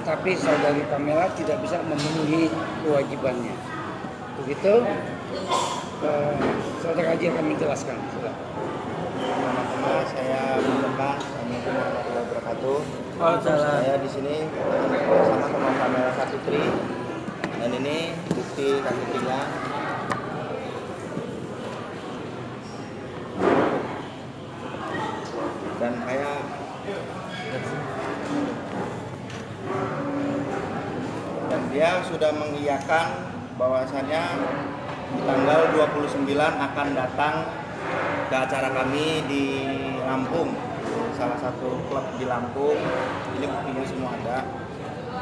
tetapi saudari Pamela tidak bisa memenuhi kewajibannya. Begitu, saudara Haji akan menjelaskan. Teman-teman, saya mengucapkan Assalamualaikum warahmatullahi wabarakatuh. Saya di sini bersama sama Pamela Satutri, dan ini bukti KTP-nya. Dan dia sudah mengiyakan bahwasannya di tanggal 29 akan datang ke acara kami di Lampung, salah satu klub di Lampung. Ini buktinya semua ada,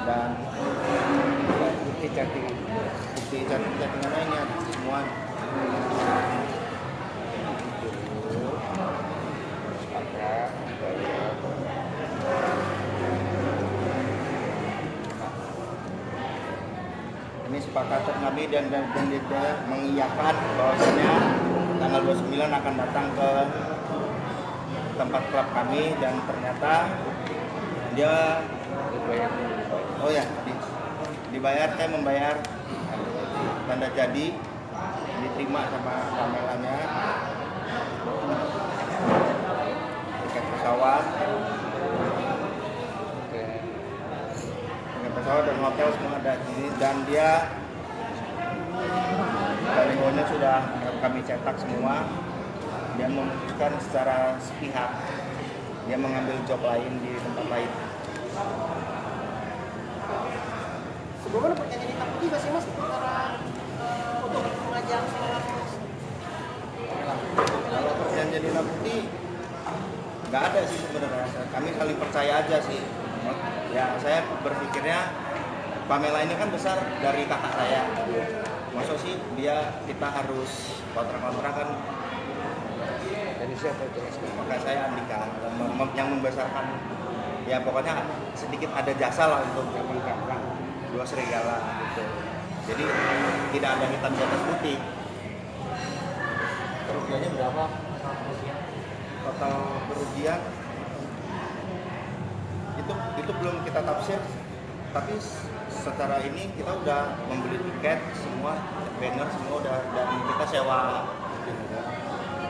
dan bukti chattingannya ini ada semua. Ini sepakatan kami dan dia mengiyakan bahwasanya tanggal 29 akan datang ke tempat klub kami, dan ternyata dia dibayar, saya membayar tanda jadi, diterima sama Pamelanya, tiket pesawat dan hotel semua ada di sini, dan dia balihonya sudah kami cetak semua. Dia memutuskan secara sepihak, dia mengambil job lain di tempat lain. Sebelumnya perjanjian hitam putih nggak sih mas antara untuk mengajar seorang? Kalau perjanjian hitam putih nggak ada sih sebenarnya. Kami saling percaya aja sih. Ya, saya berpikirnya Pamela ini kan besar dari kakak saya. Maksud sih kita harus kontrak kan Dari siapa itu? kakak saya Andika yang membesarkan. Ya pokoknya sedikit ada jasa lah untuk mengungkapkan dua serigala gitu. Jadi tidak ada hitam di atas putih. Kerugiannya berapa? Total kerugian itu belum kita tafsir, tapi secara ini kita udah membeli tiket semua, banner semua udah, dan kita sewa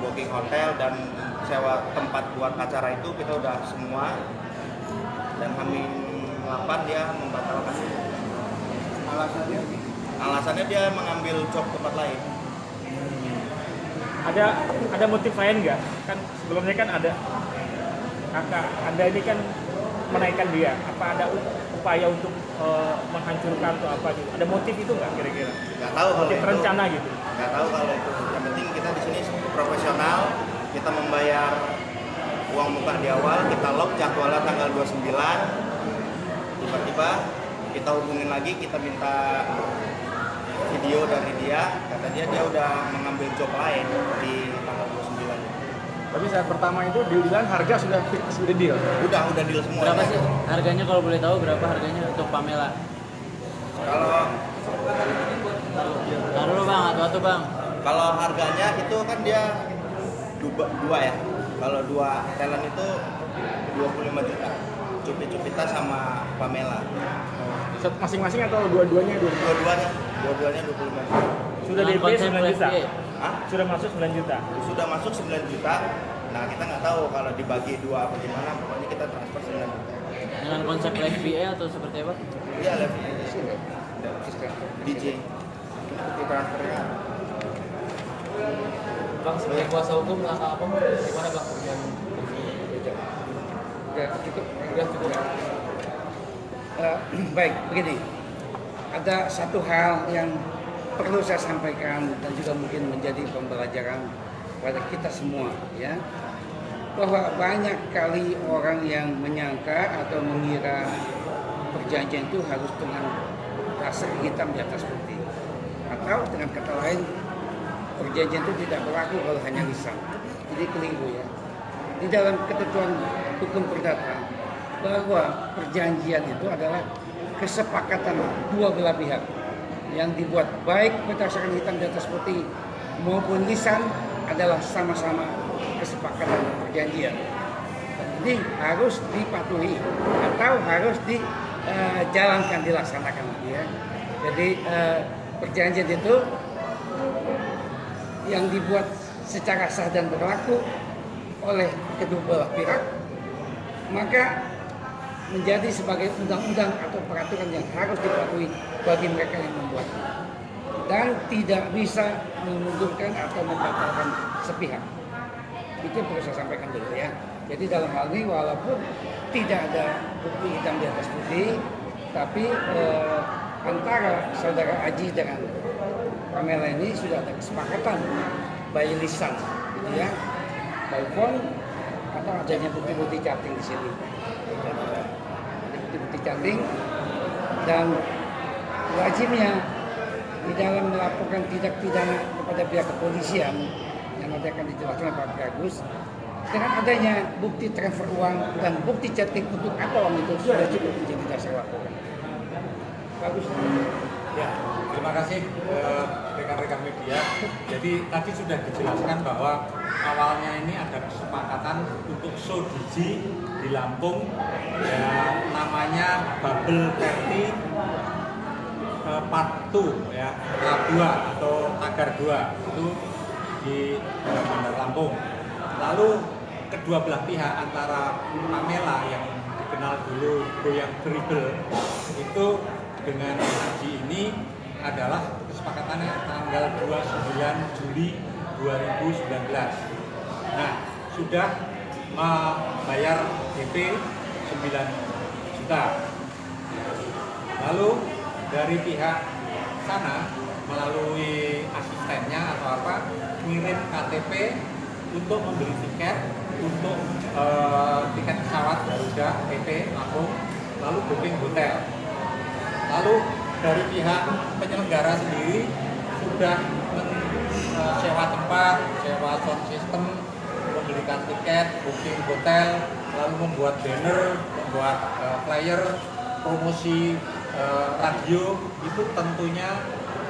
booking hotel dan sewa tempat buat acara itu kita udah semua, dan Hamin 8 dia membatalkan. Alasannya dia mengambil job tempat lain. Ada motif lain nggak? Kan sebelumnya kan ada kakak Anda ini kan menaikkan dia. Apa ada upaya untuk menghancurkan atau apa gitu? Ada motif itu nggak kira-kira? Nggak tahu kalau motif itu. rencana gitu. Nggak tahu kalau itu. Yang penting kita di sini profesional. Kita membayar uang muka di awal. Kita lock jadwalnya tanggal 29. Tiba-tiba kita hubungin lagi. Kita minta video dari dia. Kata dia udah mengambil job lain di tanggal 29. Tapi saat pertama itu deal-dealan harga sudah deal. Udah deal semua. Berapa sih harganya kalau boleh tahu, berapa harganya untuk Pamela? Kalau Taruh dulu bang, atu bang. Kalau harganya itu kan dia dua ya. Kalau dua talent itu 25 juta. Cupita sama Pamela. Masing-masing atau dua-duanya? Dua-duanya 25 juta. Sudah Dengan DP konsep 9 juta. FBA. Hah? Sudah masuk 9 juta. Sudah masuk 9 juta. Nah, kita nggak tahu kalau dibagi dua apa gimana, pokoknya kita transfer 9 juta. Dengan konsep FBA atau seperti apa? Iya, level DJ. Di transfernya. Bang, sebagai kuasa hukum langkah apa? Gimana bang? Udah cukup. Baik, begini. Ada satu hal yang perlu saya sampaikan dan juga mungkin menjadi pembelajaran pada kita semua, ya, bahwa banyak kali orang yang menyangka atau mengira perjanjian itu harus dengan dasar hitam di atas putih, atau dengan kata lain perjanjian itu tidak berlaku kalau hanya lisan. Jadi keliru, ya. Di dalam ketentuan hukum perdata bahwa perjanjian itu adalah kesepakatan dua belah pihak yang dibuat baik berdasarkan hitam di atas putih maupun lisan adalah sama-sama kesepakatan perjanjian. Jadi harus dipatuhi atau harus jalankan, dilaksanakan ya. Jadi perjanjian itu yang dibuat secara sah dan berlaku oleh kedua belah pihak, maka menjadi sebagai undang-undang atau peraturan yang harus dipatuhi bagi mereka yang membuat, dan tidak bisa memundurkan atau membatalkan sepihak. Itu perlu saya sampaikan dulu ya. Jadi dalam hal ini walaupun tidak ada bukti hitam di atas putih, tapi antara saudara Aji dengan Pamela ini sudah ada kesepakatan by lisan, gitu ya, by phone, atau adanya bukti-bukti chatting di sini. Bukti-bukti chatting, dan wajibnya di dalam melaporkan tindak pidana kepada pihak kepolisian yang nanti akan dijelaskan oleh Pak Agus, dengan adanya bukti transfer uang dan bukti chatting untuk apa uang itu sudah cukup menjadi dasar laporan. Bagus. Ya, terima kasih rekan-rekan media. Jadi tadi sudah dijelaskan bahwa awalnya ini ada kesepakatan untuk show DJ di Lampung, ya, namanya Bubble Party Part 2 ya, Part 2 atau Tagar 2 itu di Bandar Lampung. Lalu kedua belah pihak antara Pamela yang dikenal dulu Goyang Dribble itu dengan Aji ini adalah kesepakatannya tanggal 29 Juli 2019. Nah, sudah membayar DP 9 juta. Lalu dari pihak sana melalui asistennya atau apa ngirim KTP untuk membeli tiket untuk tiket pesawat Garuda PP Lampung, lalu booking hotel. Lalu dari pihak penyelenggara sendiri sudah sewa tempat, sewa sound system, membelikan tiket, booking hotel, lalu membuat banner, membuat flyer, promosi radio, itu tentunya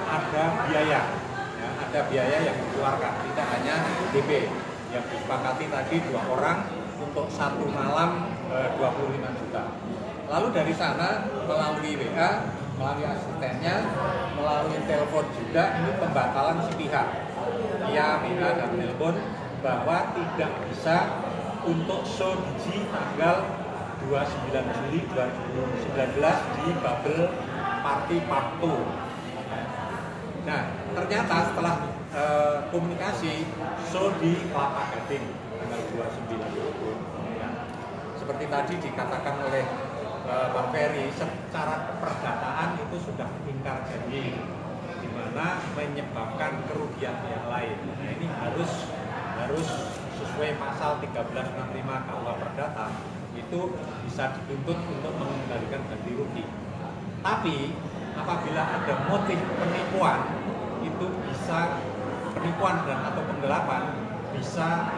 ada biaya, ya, ada biaya yang dikeluarkan, tidak hanya DP yang disepakati tadi 2 orang untuk 1 malam 25 juta. Lalu dari sana melalui WA, melalui asistennya, melalui telepon juga, ini pembatalan sepihak. Ia WA dan telepon bahwa tidak bisa untuk show DJ tanggal 29 Juli 2019 di Bubble Party Part 2. Nah, ternyata setelah komunikasi show di Kelapa Gading tanggal 29. Ya. Seperti tadi dikatakan oleh Bang Ferry, secara keperdataan itu sudah ingkar janji, di mana menyebabkan kerugian yang lain. Nah, ini harus sesuai pasal 1365 KUH Perdata, itu bisa dituntut untuk mengembalikan ganti rugi. Tapi apabila ada motif penipuan, itu bisa penipuan dan atau penggelapan bisa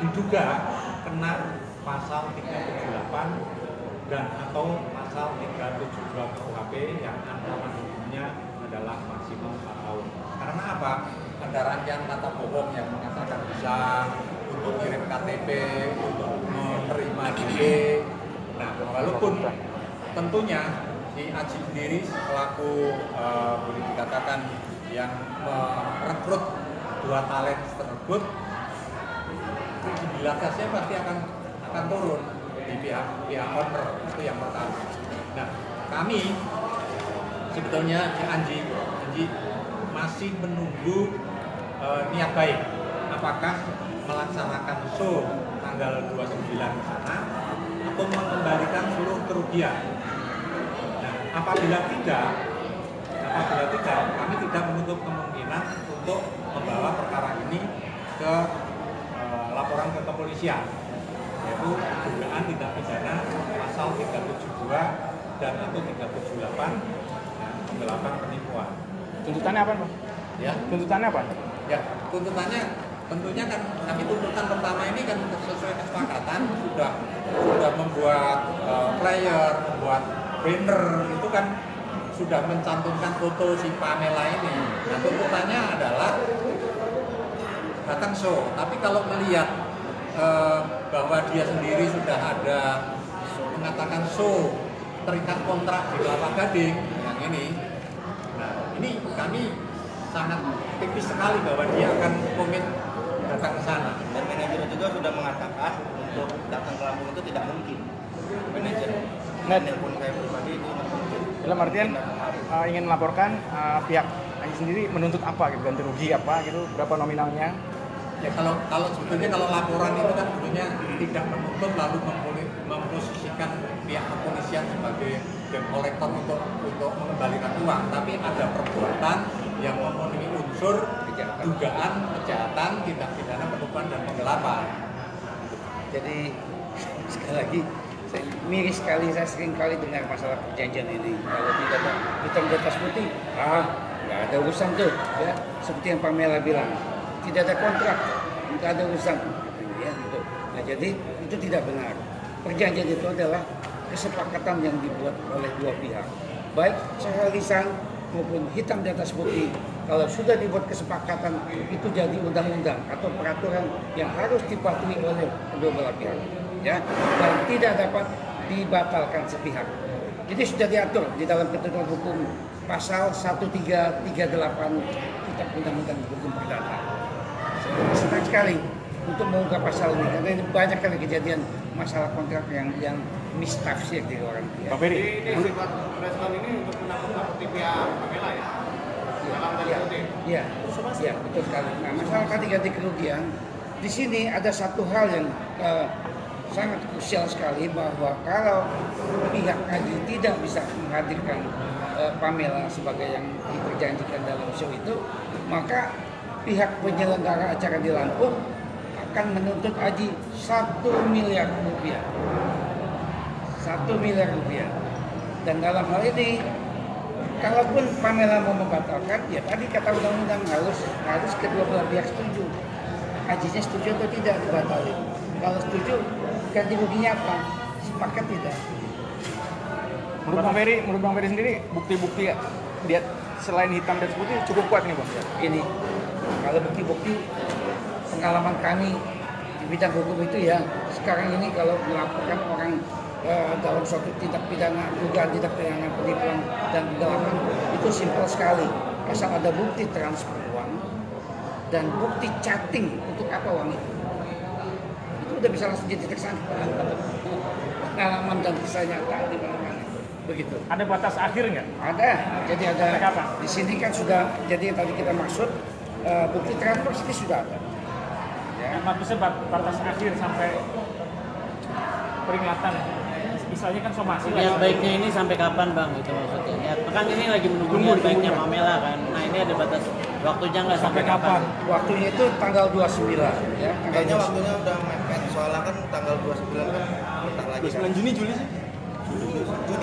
diduga kena pasal 378 dan atau pasal 372 KUHP yang ancaman hukumnya adalah maksimal 4 tahun. Karena apa? Ada rangkaian kata bohong yang mengatakan bisa untuk kirim KTP, untuk menerima DP. Nah, walaupun tentunya si Aji sendiri selaku boleh dikatakan yang merekrut 2 talent tersebut, kredibilitasnya pasti akan turun di pihak owner, itu yang pertama. Nah, kami sebetulnya di Anji masih menunggu niat baik, apakah melaksanakan show tanggal 29 di sana atau mengembalikan seluruh kerugian. Nah, apabila tidak, kami tidak menutup kemungkinan untuk membawa perkara ini ke laporan ke kepolisian, yaitu dugaan tindak pidana pasal 372 dan atau 378 ya, penggelapan penipuan. Tuntutannya apa, Pak? Ya, Tuntutannya apa? ya, tuntutannya tentunya kan kami tuntutan pertama ini kan sesuai kesepakatan sudah membuat flyer, membuat banner, itu kan sudah mencantumkan foto si Pamela ini. Nah, tuntutannya adalah datang show, tapi kalau melihat bahwa dia sendiri sudah ada mengatakan show terikat kontrak di Kelapa Gading yang ini. Nah, ini kami sangat tipis sekali bahwa dia akan komit datang ke sana. Dan manajer juga sudah mengatakan untuk datang ke Lampung itu tidak mungkin. Manajer nelpon saya pribadi itu tidak mungkin. Dalam artian ingin melaporkan pihak Aji sendiri menuntut apa gitu, ganti rugi apa gitu, berapa nominalnya? Ya kalau sebetulnya kalau laporan itu kan sebetulnya tidak menuntut lalu memposisikan pihak kepolisian sebagai debt collector untuk mengembalikan uang, tapi ada perbuatan yang memenuhi unsur dugaan kejahatan, tindak pidana penipuan dan penggelapan. Jadi sekali lagi miris sekali, saya sering kali dengar masalah perjanjian ini. Kalau tidak ada hitam di atas putih, nggak ada urusan tuh, ya. Seperti yang Pamela bilang, tidak ada kontrak, nggak ada urusan, ya, gitu. Nah, jadi itu tidak benar. Perjanjian itu adalah kesepakatan yang dibuat oleh dua pihak, baik secara lisan maupun hitam di atas putih. Kalau sudah dibuat kesepakatan, itu jadi undang-undang atau peraturan yang harus dipatuhi oleh kedua belah pihak, ya, dan tidak dapat dibatalkan sepihak. Jadi sudah diatur di dalam ketentuan hukum pasal 1338 Kitab Undang-Undang Hukum Perdata. Saya senang sekali untuk mengungkap pasal ini karena ini banyak kali kejadian masalah kontrak yang mistafsir di orang pihak. Pak Ferry, Ini sifat respon ini untuk menakut-nakuti pihak Pamela ya? Dalam tanda kutip. Iya, betul sekali. Nah, masalah tadi ganti kerugian, di sini ada satu hal yang sangat krusial sekali, bahwa kalau pihak Aji tidak bisa menghadirkan Pamela sebagai yang diperjanjikan dalam show itu, maka pihak penyelenggara acara di Lampung akan menuntut Aji 1 miliar rupiah. 1 miliar rupiah. Dan dalam hal ini, kalaupun Pamela mau membatalkan, ya tadi kata undang-undang harus kedua belah pihak setuju. Ajinya setuju atau tidak dibatalin. Kalau setuju, ganti ruginya apa? Sepakat tidak? menurut Bang Ferry sendiri bukti-bukti dia selain hitam dan putih cukup kuat nih Bang? Ini, kalau bukti-bukti pengalaman kami di bidang hukum itu ya, sekarang ini kalau melaporkan orang dalam suatu tindak pidana, dugaan tindak pidana penipuan dan penggelapan, itu simpel sekali. Asal ada bukti transfer uang dan bukti chatting, untuk apa uang itu udah bisa langsung jadi tersangka. Pengalaman dan kisah nyata di mana-mana. Begitu. Ada batas akhir nggak? Ada. Jadi ada. Kapan? Di sini kan sudah. Jadi yang tadi kita maksud bukti transfer ini sudah ada. Ya. Maksudnya batas akhir sampai peringatan. Misalnya kan somasi lah. Niat baiknya ini sampai kapan bang itu maksudnya? Niat, kan ini lagi menunggu niat baiknya Pamela kan. Nah ini ada batas waktunya nggak sampai kapan? Waktunya itu tanggal 29 ya. Kayaknya waktunya udah mepet, soalnya kan tanggal 29 kan bentar lagi kan. 29 Juni, Juli sih?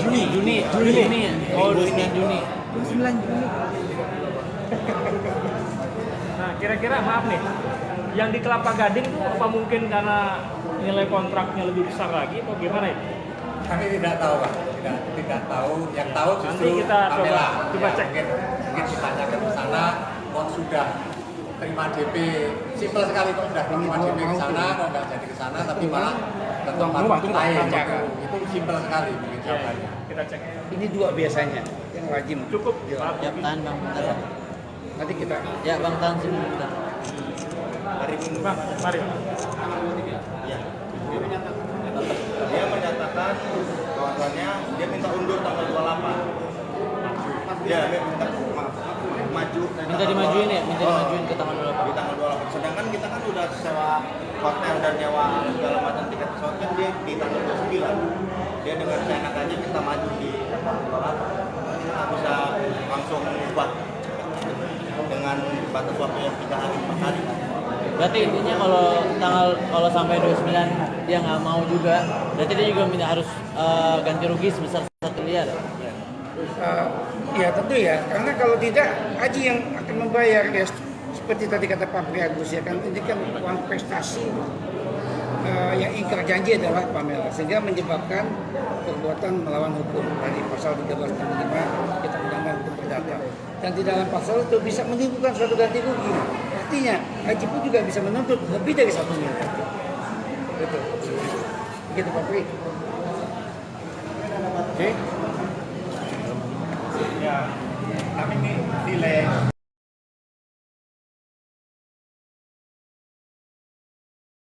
Juni ya? Oh 29 Juni. Nah kira-kira maaf nih, yang di Kelapa Gading tuh apa mungkin karena nilai kontraknya lebih besar lagi atau gimana itu? Kami tidak tahu Pak, tidak tahu. Yang tahu justru Nanti kita Pamela. coba cek. Mungkin ditanyakan ke sana, kok sudah terima DP, simpel sekali kok sudah terima DP ke sana, kok nggak jadi ke sana, tapi malah ke tempat lain. Itu simpel sekali mungkin jawabannya. Kita cek. Ini dua biasanya yang wajib. Cukup. dilakukan. Ya tahan bang, bentar bang. Nanti kita. Ya bang tahan sini bentar. Hari Minggu. Bang, mari. Ya. Dia menyatakan kawan-kawannya dia minta undur tanggal 28. Dia minta maju. Minta dimajuin ya? Minta dimajuin ke tanggal 28. Di tanggal 28. Sedangkan kita kan udah sewa hotel dan nyewa segala macam tiket pesawat kan dia di tanggal 29. Dia dengan seenak aja kita maju di tanggal 28. Kita bisa langsung buat dengan batas waktu yang 3 hari 4 hari. Berarti intinya kalau sampai 29 dia nggak mau juga, berarti dia juga harus ganti rugi sebesar 1 miliar. Ya tentu ya, karena kalau tidak Aji yang akan membayar ya, seperti tadi kata Pak Priagus ya kan, ini kan uang prestasi yang ingkar janji adalah Pamela, sehingga menyebabkan perbuatan melawan hukum dari pasal 1365 Kitab Undang-Undang Hukum Perdata, dan di dalam pasal itu bisa menimbulkan suatu ganti rugi. Artinya Aji pun juga bisa menuntut lebih dari 1 miliar. Betul. Begitu Pak Pri. Oke. Ya, kami ini delay